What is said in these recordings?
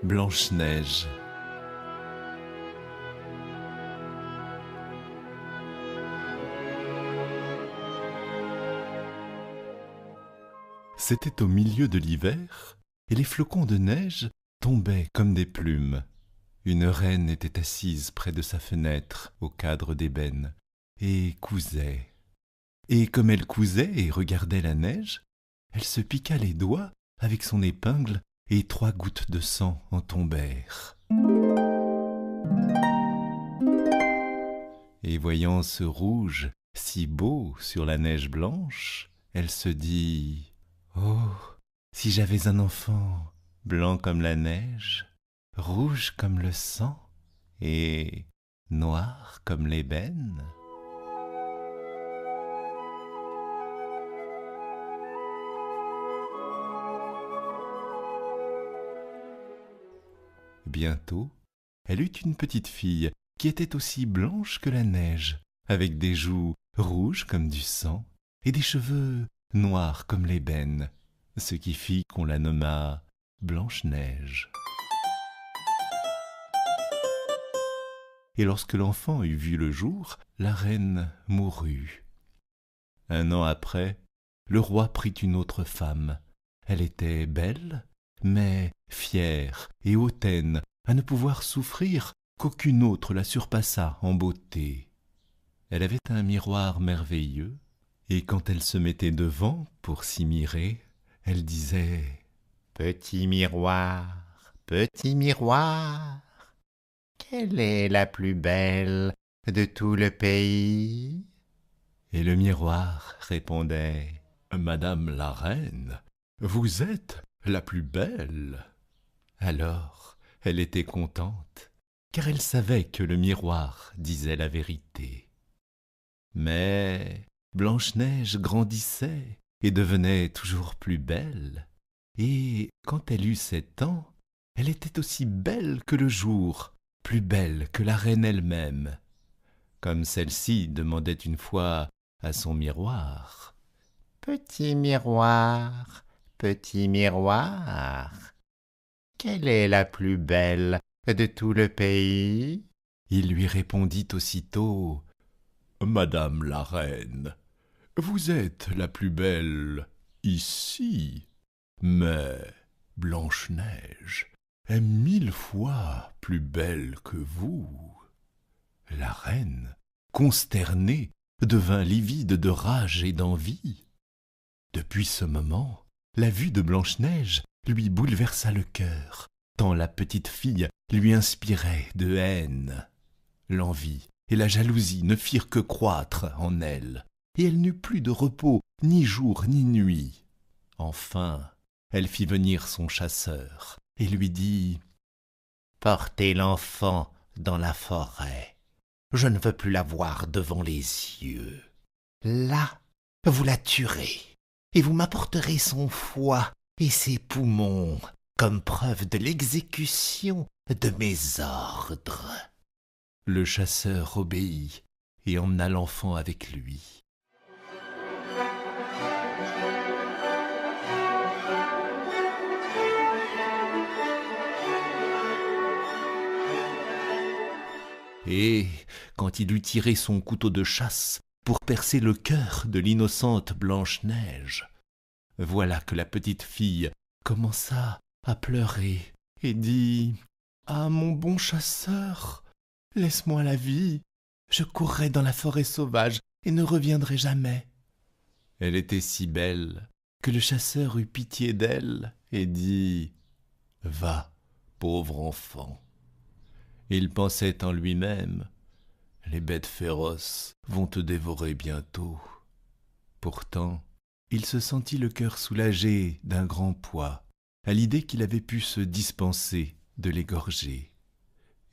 Blanche-Neige. C'était au milieu de l'hiver, et les flocons de neige tombaient comme des plumes. Une reine était assise près de sa fenêtre, au cadre d'ébène, et cousait. Et comme elle cousait et regardait la neige, elle se piqua les doigts avec son épingle, et 3 gouttes de sang en tombèrent. Et voyant ce rouge si beau sur la neige blanche, elle se dit « Oh, si j'avais un enfant blanc comme la neige, rouge comme le sang et noir comme l'ébène !» Bientôt, elle eut une petite fille qui était aussi blanche que la neige, avec des joues rouges comme du sang et des cheveux noirs comme l'ébène, ce qui fit qu'on la nomma Blanche-Neige. Et lorsque l'enfant eut vu le jour, la reine mourut. 1 an après, le roi prit une autre femme. Elle était belle, mais fière et hautaine, à ne pouvoir souffrir qu'aucune autre la surpassât en beauté. Elle avait un miroir merveilleux, et quand elle se mettait devant pour s'y mirer, elle disait « Petit miroir, quelle est la plus belle de tout le pays ?» Et le miroir répondait « Madame la reine, vous êtes la plus belle. » Alors elle était contente, car elle savait que le miroir disait la vérité. Mais Blanche-Neige grandissait et devenait toujours plus belle, et quand elle eut 7 ans, elle était aussi belle que le jour, plus belle que la reine elle-même. Comme celle-ci demandait une fois à son miroir « Petit miroir, quelle est la plus belle de tout le pays ?» Il lui répondit aussitôt « Madame la reine, vous êtes la plus belle ici, mais Blanche-Neige est 1000 fois plus belle que vous. » La reine, consternée, devint livide de rage et d'envie. Depuis ce moment, la vue de Blanche-Neige lui bouleversa le cœur, tant la petite fille lui inspirait de haine. L'envie et la jalousie ne firent que croître en elle, et elle n'eut plus de repos ni jour ni nuit. Enfin, elle fit venir son chasseur et lui dit « Portez l'enfant dans la forêt. Je ne veux plus la voir devant les yeux. Là, vous la tuerez, et vous m'apporterez son foie et ses poumons comme preuve de l'exécution de mes ordres. » Le chasseur obéit et emmena l'enfant avec lui. Et quand il eut tiré son couteau de chasse pour percer le cœur de l'innocente Blanche-Neige, voilà que la petite fille commença à pleurer et dit « Ah, mon bon chasseur, laisse-moi la vie, je courrai dans la forêt sauvage et ne reviendrai jamais. » Elle était si belle que le chasseur eut pitié d'elle et dit « Va, pauvre enfant. » Il pensait en lui-même « Les bêtes féroces vont te dévorer bientôt. » Pourtant, il se sentit le cœur soulagé d'un grand poids à l'idée qu'il avait pu se dispenser de l'égorger.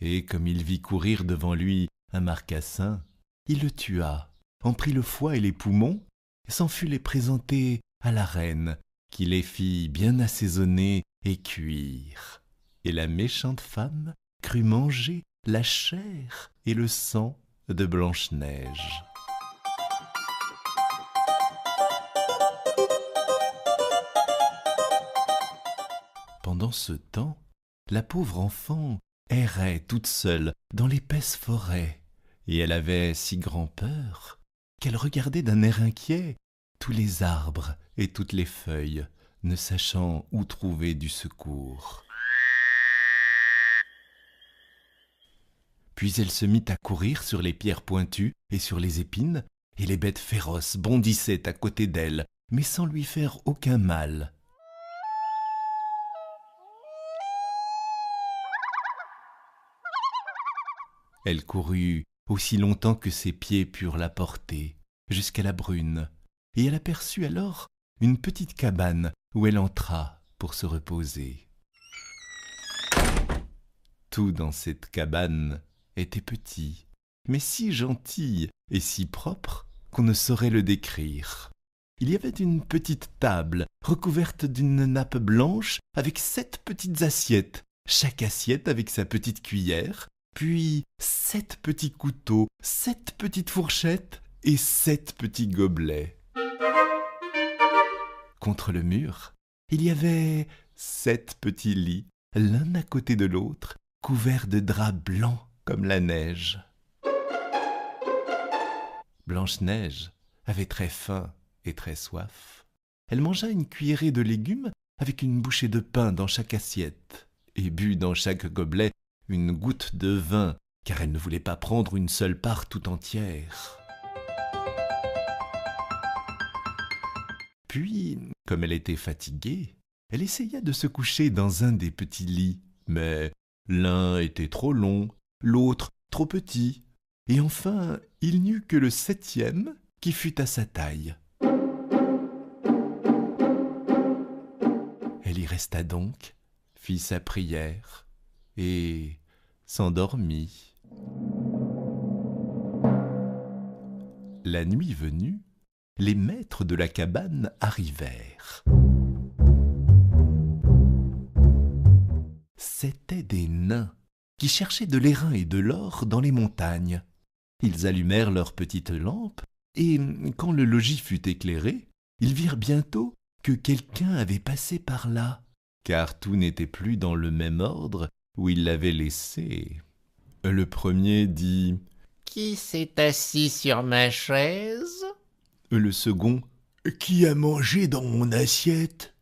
Et comme il vit courir devant lui un marcassin, il le tua, en prit le foie et les poumons, et s'en fut les présenter à la reine, qui les fit bien assaisonner et cuire. Et la méchante femme crut manger la chair et le sang de Blanche-Neige. Pendant ce temps, la pauvre enfant errait toute seule dans l'épaisse forêt, et elle avait si grand-peur qu'elle regardait d'un air inquiet tous les arbres et toutes les feuilles, ne sachant où trouver du secours. Puis elle se mit à courir sur les pierres pointues et sur les épines, et les bêtes féroces bondissaient à côté d'elle, mais sans lui faire aucun mal. Elle courut aussi longtemps que ses pieds purent la porter, jusqu'à la brune, et elle aperçut alors une petite cabane où elle entra pour se reposer. Tout dans cette cabane était petit, mais si gentil et si propre qu'on ne saurait le décrire. Il y avait une petite table recouverte d'une nappe blanche avec 7 petites assiettes, chaque assiette avec sa petite cuillère, puis 7 petits couteaux, 7 petites fourchettes et 7 petits gobelets. Contre le mur, il y avait 7 petits lits, l'un à côté de l'autre, couverts de draps blancs comme la neige. Blanche-Neige avait très faim et très soif. Elle mangea une cuillerée de légumes avec une bouchée de pain dans chaque assiette, et but dans chaque gobelet une goutte de vin, car elle ne voulait pas prendre une seule part tout entière. Puis, comme elle était fatiguée, elle essaya de se coucher dans un des petits lits, mais l'un était trop long, l'autre trop petit, et enfin il n'y eut que le 7e qui fut à sa taille. Elle y resta donc, fit sa prière, et s'endormit. La nuit venue, les maîtres de la cabane arrivèrent. C'étaient des nains qui cherchaient de l'airain et de l'or dans les montagnes. Ils allumèrent leurs petites lampes, et quand le logis fut éclairé, ils virent bientôt que quelqu'un avait passé par là, car tout n'était plus dans le même ordre où ils l'avaient laissé. Le premier dit « Qui s'est assis sur ma chaise ?» Le second « Qui a mangé dans mon assiette ?»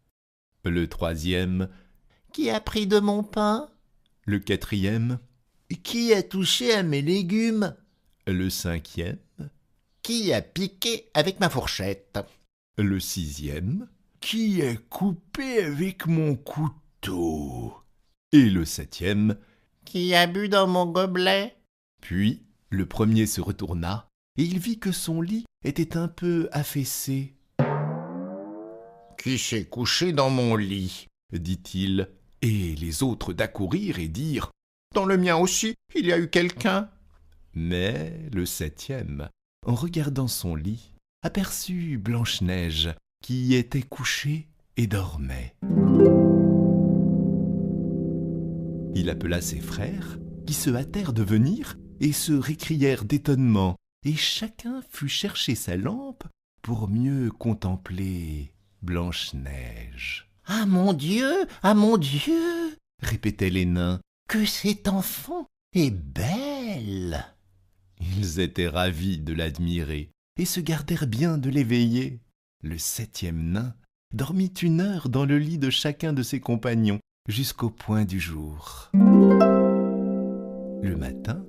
Le troisième « Qui a pris de mon pain ?» Le quatrième « Qui a touché à mes légumes ?» Le cinquième « Qui a piqué avec ma fourchette ?» Le sixième « Qui a coupé avec mon couteau ?» Et le septième « Qui a bu dans mon gobelet ?» Puis le premier se retourna, et il vit que son lit était un peu affaissé. « Qui s'est couché dans mon lit ?» dit-il, et les autres d'accourir et dire « Dans le mien aussi, il y a eu quelqu'un. » Mais le septième, en regardant son lit, aperçut Blanche-Neige qui y était couchée et dormait. Il appela ses frères, qui se hâtèrent de venir et se récrièrent d'étonnement, et chacun fut chercher sa lampe pour mieux contempler Blanche-Neige. « Ah mon Dieu, ah mon Dieu !» répétaient les nains. « Que cet enfant est belle !» Ils étaient ravis de l'admirer et se gardèrent bien de l'éveiller. Le septième nain dormit 1 heure dans le lit de chacun de ses compagnons jusqu'au point du jour. Le matin,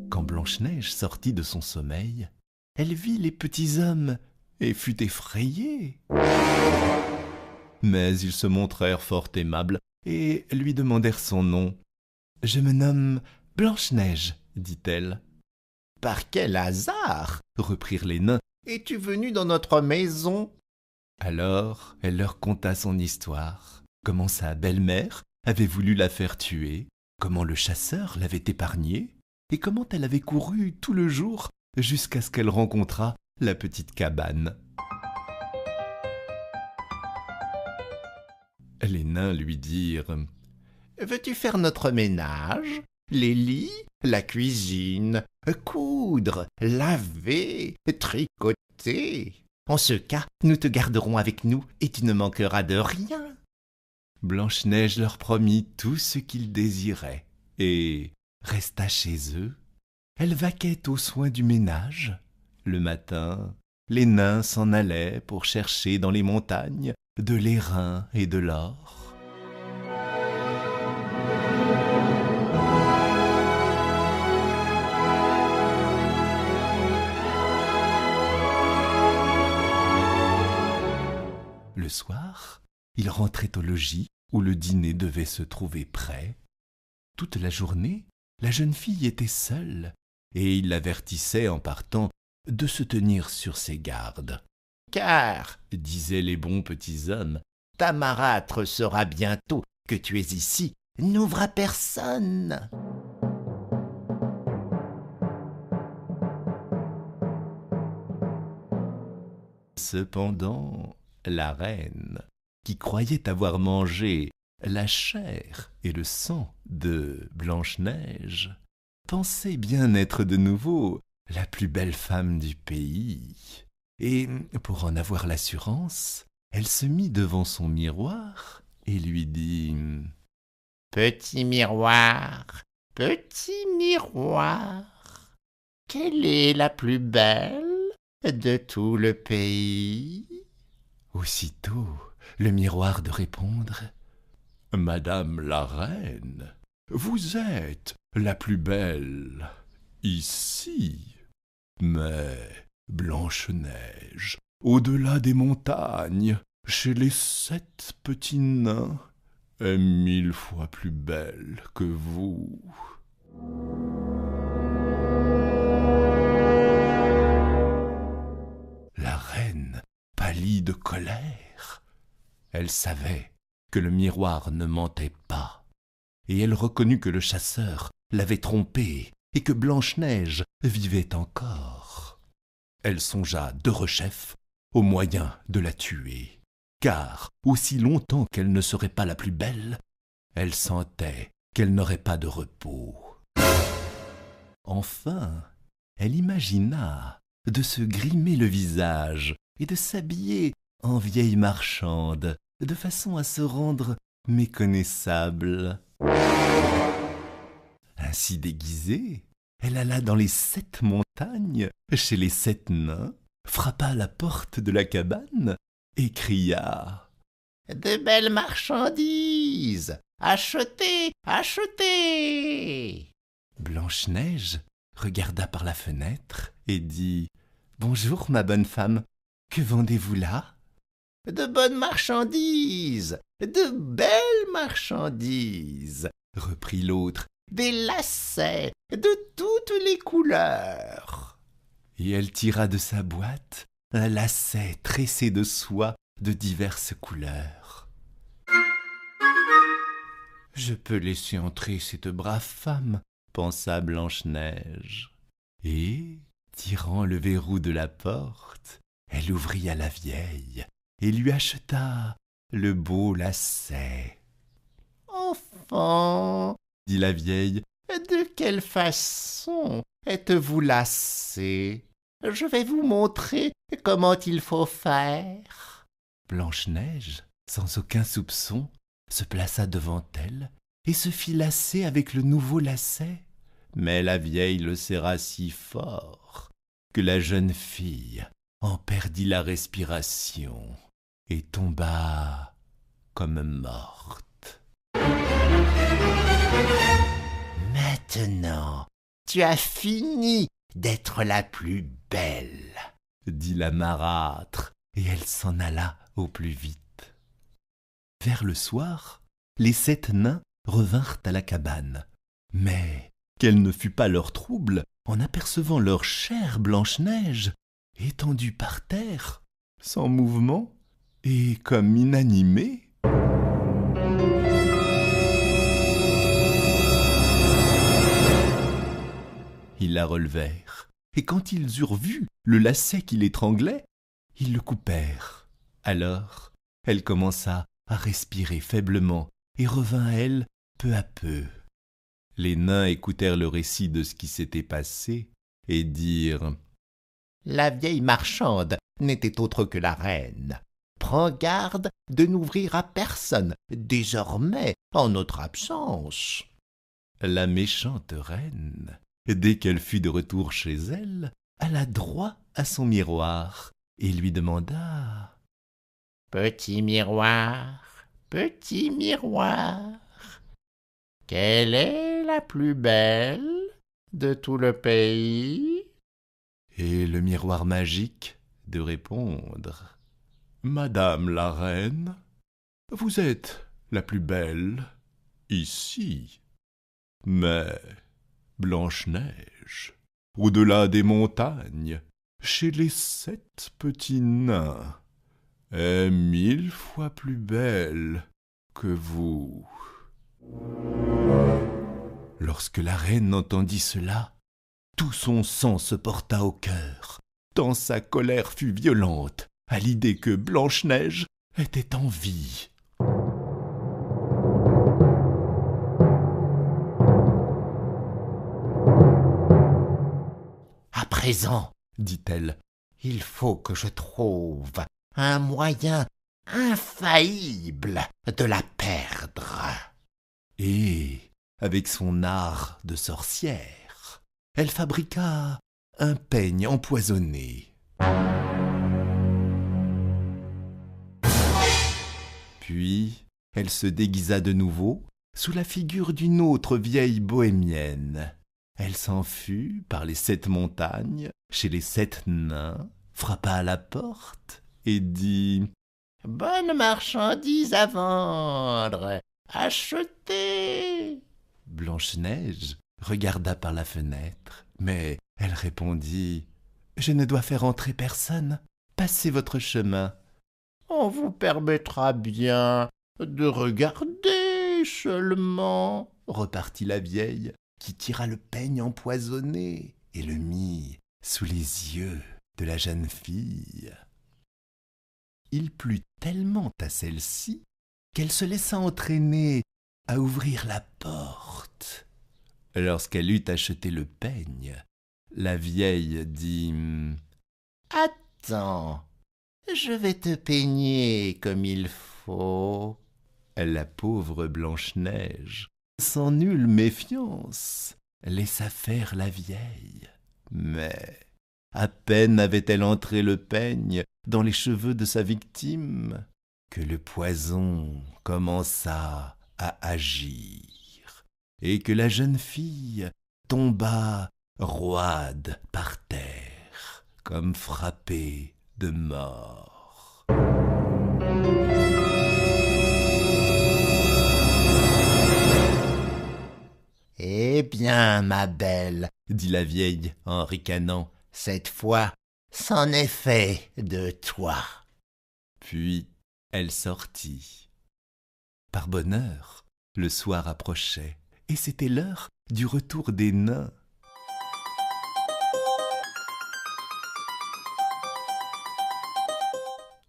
quand Blanche-Neige sortit de son sommeil, elle vit les petits hommes et fut effrayée. Mais ils se montrèrent fort aimables et lui demandèrent son nom. « Je me nomme Blanche-Neige, dit-elle. »« Par quel hasard, reprirent les nains, es-tu venue dans notre maison ?» Alors elle leur conta son histoire, comment sa belle-mère avait voulu la faire tuer, comment le chasseur l'avait épargnée, et comment elle avait couru tout le jour jusqu'à ce qu'elle rencontrât la petite cabane. Les nains lui dirent « Veux-tu faire notre ménage, les lits, la cuisine, coudre, laver, tricoter ? En ce cas, nous te garderons avec nous et tu ne manqueras de rien. » Blanche-Neige leur promit tout ce qu'ils désiraient et resta chez eux. Elle vaquait aux soins du ménage. Le matin, les nains s'en allaient pour chercher dans les montagnes de l'airain et de l'or. Le soir, ils rentraient au logis où le dîner devait se trouver prêt. Toute la journée, la jeune fille était seule, et il l'avertissait en partant de se tenir sur ses gardes. « Car, disaient les bons petits hommes, ta marâtre sera bientôt que tu es ici, n'ouvre à personne. » Cependant, la reine, qui croyait avoir mangé la chair et le sang de Blanche-Neige, pensait bien être de nouveau la plus belle femme du pays. Et pour en avoir l'assurance, elle se mit devant son miroir et lui dit « Petit miroir, quelle est la plus belle de tout le pays ?» Aussitôt, le miroir de répondre « Madame la reine, vous êtes la plus belle ici, mais Blanche-Neige, au-delà des montagnes, chez les 7 petits nains, est 1000 fois plus belle que vous. » La reine pâlit de colère. Elle savait que le miroir ne mentait pas, et elle reconnut que le chasseur l'avait trompée et que Blanche-Neige vivait encore. Elle songea derechef au moyen de la tuer, car aussi longtemps qu'elle ne serait pas la plus belle, elle sentait qu'elle n'aurait pas de repos. Enfin, elle imagina de se grimer le visage et de s'habiller en vieille marchande, de façon à se rendre méconnaissable. Ainsi déguisée, elle alla dans les 7 montagnes, chez les 7 nains, frappa à la porte de la cabane et cria « De belles marchandises! Achetez, achetez !» Blanche-Neige regarda par la fenêtre et dit « Bonjour, ma bonne femme, que vendez-vous là ?»« De bonnes marchandises, de belles marchandises !» reprit l'autre. « Des lacets de toutes les couleurs !» Et elle tira de sa boîte un lacet tressé de soie de diverses couleurs. « Je peux laisser entrer cette brave femme, » pensa Blanche-Neige. Et, tirant le verrou de la porte, elle ouvrit à la vieille et lui acheta le beau lacet. « Enfant, dit la vieille, de quelle façon êtes-vous lassée? Je vais vous montrer comment il faut faire. » Blanche-Neige, sans aucun soupçon, se plaça devant elle et se fit lasser avec le nouveau lacet. Mais la vieille le serra si fort que la jeune fille en perdit la respiration et tomba comme morte. « Maintenant, tu as fini d'être la plus belle, » dit la marâtre, et elle s'en alla au plus vite. Vers le soir, les 7 nains revinrent à la cabane, mais quel ne fut pas leur trouble en apercevant leur chère Blanche-Neige étendue par terre, sans mouvement et comme inanimée. Ils la relevèrent, et quand ils eurent vu le lacet qui l'étranglait, ils le coupèrent. Alors, elle commença à respirer faiblement et revint à elle peu à peu. Les nains écoutèrent le récit de ce qui s'était passé et dirent « La vieille marchande n'était autre que la reine. prends garde de n'ouvrir à personne, désormais en notre absence. » La méchante reine, dès qu'elle fut de retour chez elle, alla droit à son miroir et lui demanda: « Petit miroir, quelle est la plus belle de tout le pays ?» Et le miroir magique de répondre: « Madame la reine, vous êtes la plus belle ici. Mais Blanche-Neige, au-delà des montagnes, chez les 7 petits nains, est 1000 fois plus belle que vous. » Lorsque la reine entendit cela, tout son sang se porta au cœur, tant sa colère fut violente à l'idée que Blanche-Neige était en vie. « À présent, dit-elle, il faut que je trouve un moyen infaillible de la perdre. » Et, avec son art de sorcière, elle fabriqua un peigne empoisonné. Puis, elle se déguisa de nouveau sous la figure d'une autre vieille bohémienne. Elle s'en fut par les 7 montagnes, chez les 7 nains, frappa à la porte et dit: « Bonne marchandise à vendre, achetez !» Blanche-Neige regarda par la fenêtre, mais elle répondit: « Je ne dois faire entrer personne, passez votre chemin. »« On vous permettra bien de regarder seulement, » repartit la vieille, qui tira le peigne empoisonné et le mit sous les yeux de la jeune fille. Il plut tellement à celle-ci qu'elle se laissa entraîner à ouvrir la porte. Lorsqu'elle eut acheté le peigne, la vieille dit: « Attends, je vais te peigner comme il faut. » La pauvre Blanche-Neige, sans nulle méfiance, laissa faire la vieille. Mais à peine avait-elle entré le peigne dans les cheveux de sa victime que le poison commença à agir et que la jeune fille tomba roide par terre, comme frappée de mort. « Eh bien, ma belle, » dit la vieille en ricanant, « cette fois, c'en est fait de toi. » Puis elle sortit. Par bonheur, le soir approchait, et c'était l'heure du retour des nains.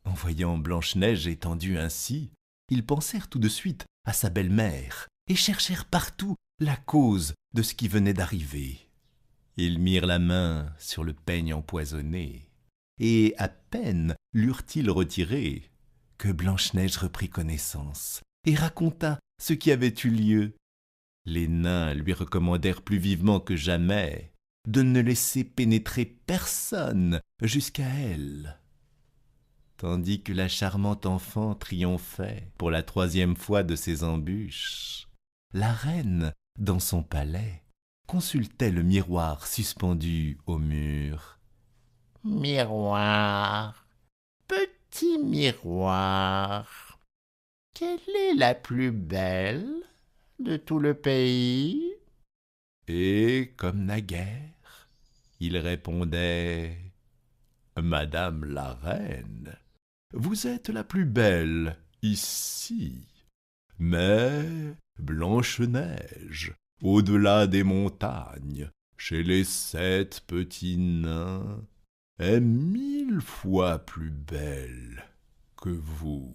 En voyant Blanche-Neige étendue ainsi, ils pensèrent tout de suite à sa belle-mère et cherchèrent partout la cause de ce qui venait d'arriver. Ils mirent la main sur le peigne empoisonné, et à peine l'eurent-ils retiré que Blanche-Neige reprit connaissance et raconta ce qui avait eu lieu. Les nains lui recommandèrent plus vivement que jamais de ne laisser pénétrer personne jusqu'à elle. Tandis que la charmante enfant triomphait pour la 3e fois de ses embûches, la reine, dans son palais, consultait le miroir suspendu au mur. « Miroir, petit miroir, quelle est la plus belle de tout le pays ?» Et comme naguère, il répondait: « Madame la reine, vous êtes la plus belle ici, mais Blanche-Neige, au-delà des montagnes, chez les 7 petits nains, est 1000 fois plus belle que vous. »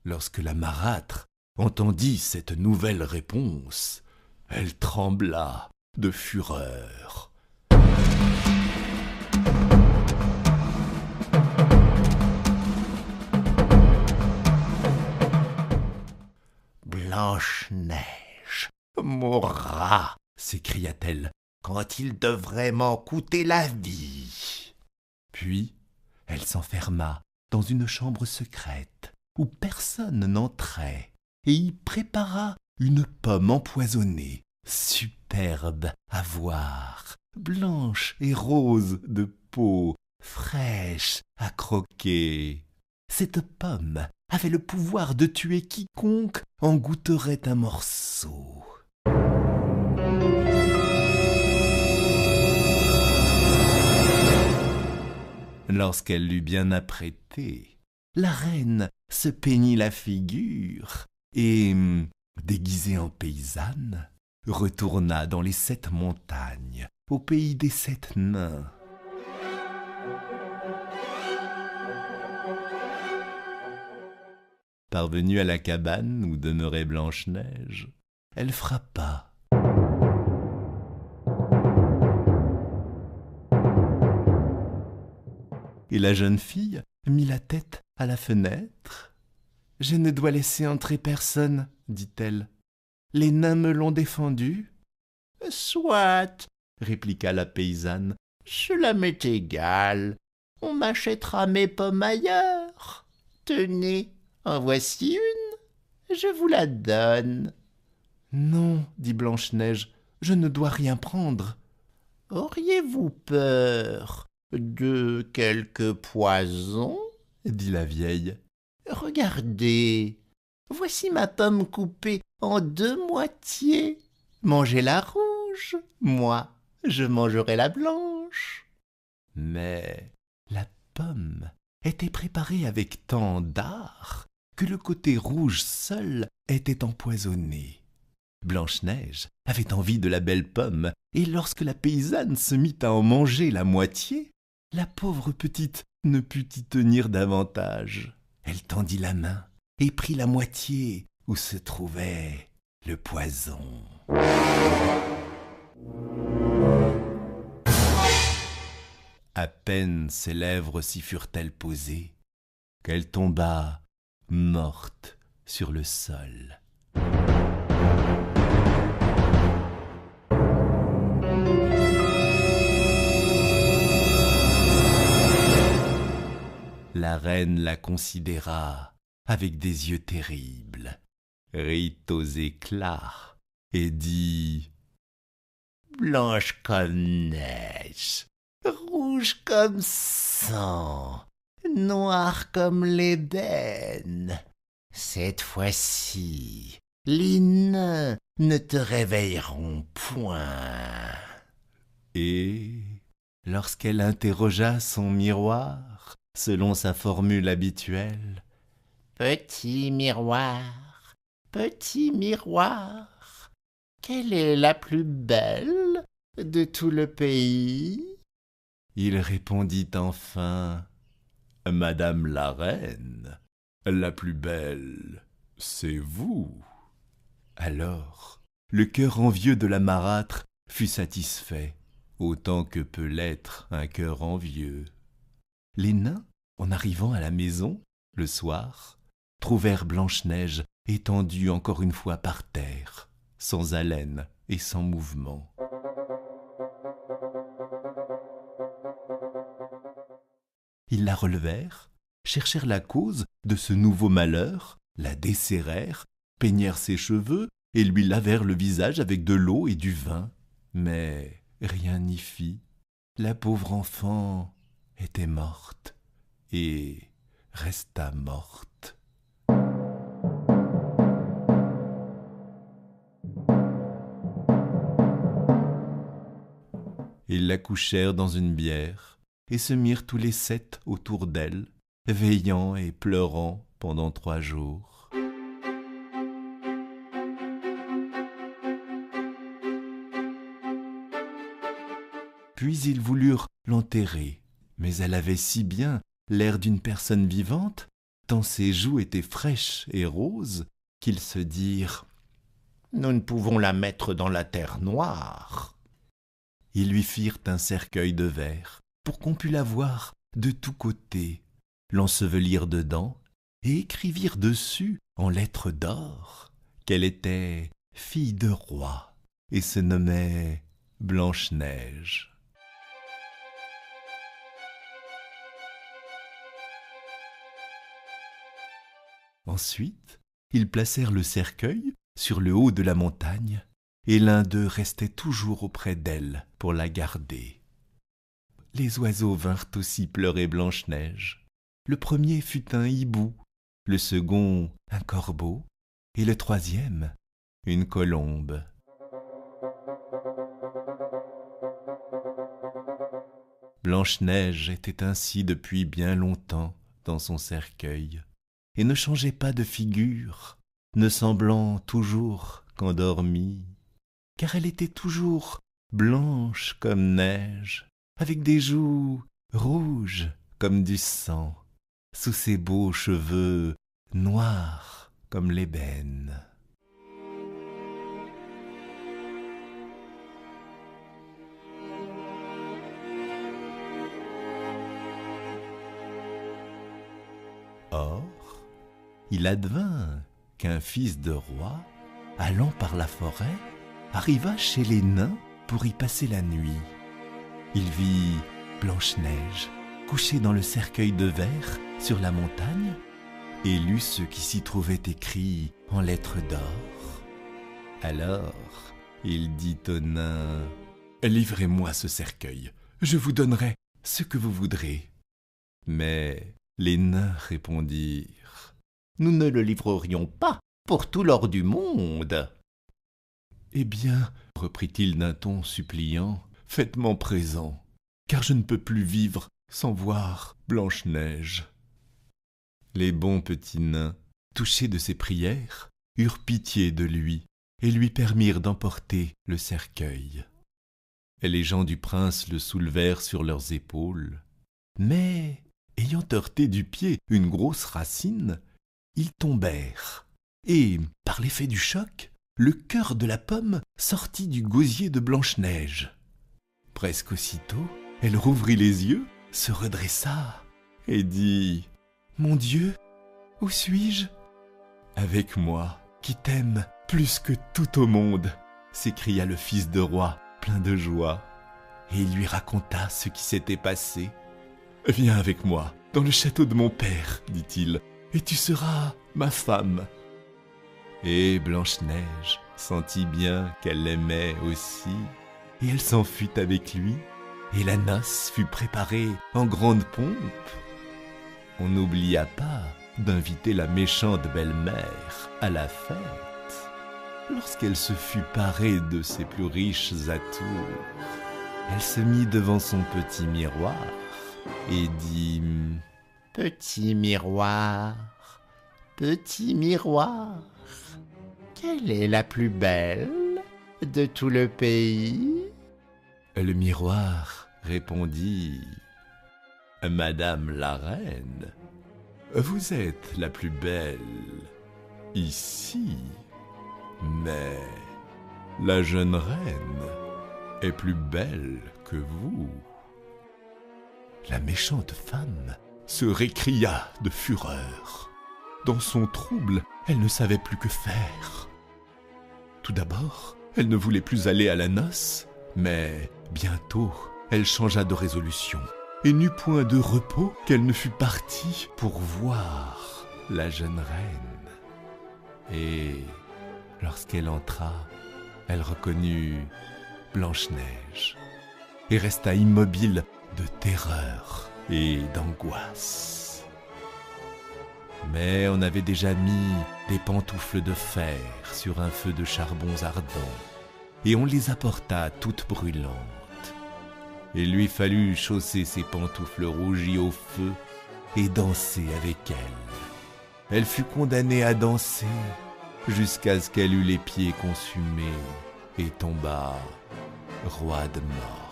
Lorsque la marâtre entendit cette nouvelle réponse, elle trembla de fureur. Blanche-Neige mourra, s'écria-t-elle, quand il devrait m'en coûter la vie. Puis elle s'enferma dans une chambre secrète où personne n'entrait et y prépara une pomme empoisonnée, superbe à voir, blanche et rose de peau, fraîche à croquer. Cette pomme avait le pouvoir de tuer quiconque en goûterait un morceau. Lorsqu'elle l'eut bien apprêtée, la reine se peignit la figure et, déguisée en paysanne, retourna dans les 7 montagnes, au pays des 7 nains. Parvenue à la cabane où demeurait Blanche-Neige, elle frappa. Et la jeune fille mit la tête à la fenêtre. « Je ne dois laisser entrer personne, dit-elle. Les nains me l'ont défendu. »« Soit, répliqua la paysanne. cela m'est égal. On m'achètera mes pommes ailleurs. Tenez, en voici une. Je vous la donne. »« Non, dit Blanche-Neige, je ne dois rien prendre. »« Auriez-vous peur de quelque poison ?» dit la vieille. « Regardez, voici ma pomme coupée en 2 moitiés. Mangez la rouge, moi, je mangerai la blanche. » Mais la pomme était préparée avec tant d'art que le côté rouge seul était empoisonné. Blanche-Neige avait envie de la belle pomme, et lorsque la paysanne se mit à en manger la moitié, la pauvre petite ne put y tenir davantage. Elle tendit la main et prit la moitié où se trouvait le poison. À peine ses lèvres s'y furent-elles posées qu'elle tomba morte sur le sol. La reine la considéra avec des yeux terribles, rit aux éclats et dit « Blanche comme neige, rouge comme sang, noire comme l'ébène. Cette fois-ci, les nains ne te réveilleront point. » Et lorsqu'elle interrogea son miroir, selon sa formule habituelle, « Petit miroir, quelle est la plus belle de tout le pays ?» Il répondit enfin, « Madame la reine, la plus belle, c'est vous. » Alors, le cœur envieux de la marâtre fut satisfait, autant que peut l'être un cœur envieux. Les nains, en arrivant à la maison, le soir, trouvèrent Blanche-Neige étendue encore une fois par terre, sans haleine et sans mouvement. Ils la relevèrent, cherchèrent la cause de ce nouveau malheur, la desserrèrent, peignèrent ses cheveux et lui lavèrent le visage avec de l'eau et du vin. Mais rien n'y fit. La pauvre enfant était morte et resta morte. Ils la couchèrent dans une bière et se mirent tous les 7 autour d'elle, veillant et pleurant pendant 3 jours. Puis ils voulurent l'enterrer, mais elle avait si bien l'air d'une personne vivante, tant ses joues étaient fraîches et roses, qu'ils se dirent « Nous ne pouvons la mettre dans la terre noire. » Ils lui firent un cercueil de verre pour qu'on pût la voir de tous côtés, l'ensevelirent dedans et écrivirent dessus en lettres d'or qu'elle était fille de roi et se nommait Blanche-Neige. Ensuite, ils placèrent le cercueil sur le haut de la montagne, et l'un d'eux restait toujours auprès d'elle pour la garder. Les oiseaux vinrent aussi pleurer Blanche-Neige. Le premier fut un hibou, le second un corbeau, et le troisième une colombe. Blanche-Neige était ainsi depuis bien longtemps dans son cercueil, et ne changeait pas de figure, ne semblant toujours qu'endormie, car elle était toujours blanche comme neige, avec des joues rouges comme du sang, sous ses beaux cheveux noirs comme l'ébène. Or, il advint qu'un fils de roi, allant par la forêt, arriva chez les nains pour y passer la nuit. Il vit Blanche-Neige couchée dans le cercueil de verre sur la montagne et lut ce qui s'y trouvait écrit en lettres d'or. Alors, il dit aux nains : « Livrez-moi ce cercueil, je vous donnerai ce que vous voudrez. » Mais les nains répondirent : « Nous ne le livrerions pas pour tout l'or du monde. » « Eh bien, reprit-il d'un ton suppliant, faites-m'en présent, car je ne peux plus vivre sans voir Blanche-Neige. » Les bons petits nains, touchés de ses prières, eurent pitié de lui et lui permirent d'emporter le cercueil. Les gens du prince le soulevèrent sur leurs épaules, mais, ayant heurté du pied une grosse racine, ils tombèrent, et, par l'effet du choc, le cœur de la pomme sortit du gosier de Blanche-Neige. Presque aussitôt, elle rouvrit les yeux, se redressa et dit : « Mon Dieu, où suis-je ? » ?»« Avec moi, qui t'aime plus que tout au monde !» s'écria le fils de roi, plein de joie, et il lui raconta ce qui s'était passé. « Viens avec moi, dans le château de mon père, dit-il, et tu seras ma femme. » Et Blanche-Neige sentit bien qu'elle l'aimait aussi, et elle s'enfuit avec lui, et la noce fut préparée en grande pompe. On n'oublia pas d'inviter la méchante belle-mère à la fête. Lorsqu'elle se fut parée de ses plus riches atours, elle se mit devant son petit miroir et dit : « Petit miroir, petit miroir, quelle est la plus belle de tout le pays ?» Le miroir répondit : « Madame la reine, vous êtes la plus belle ici, mais la jeune reine est plus belle que vous. » La méchante femme se récria de fureur. Dans son trouble, elle ne savait plus que faire. Tout d'abord, elle ne voulait plus aller à la noce, mais bientôt, elle changea de résolution et n'eut point de repos qu'elle ne fût partie pour voir la jeune reine. Et lorsqu'elle entra, elle reconnut Blanche-Neige et resta immobile de terreur et d'angoisse. Mais on avait déjà mis des pantoufles de fer sur un feu de charbons ardents, et on les apporta toutes brûlantes. Il lui fallut chausser ses pantoufles rougies au feu et danser avec elle. Elle fut condamnée à danser jusqu'à ce qu'elle eût les pieds consumés et tomba roidement.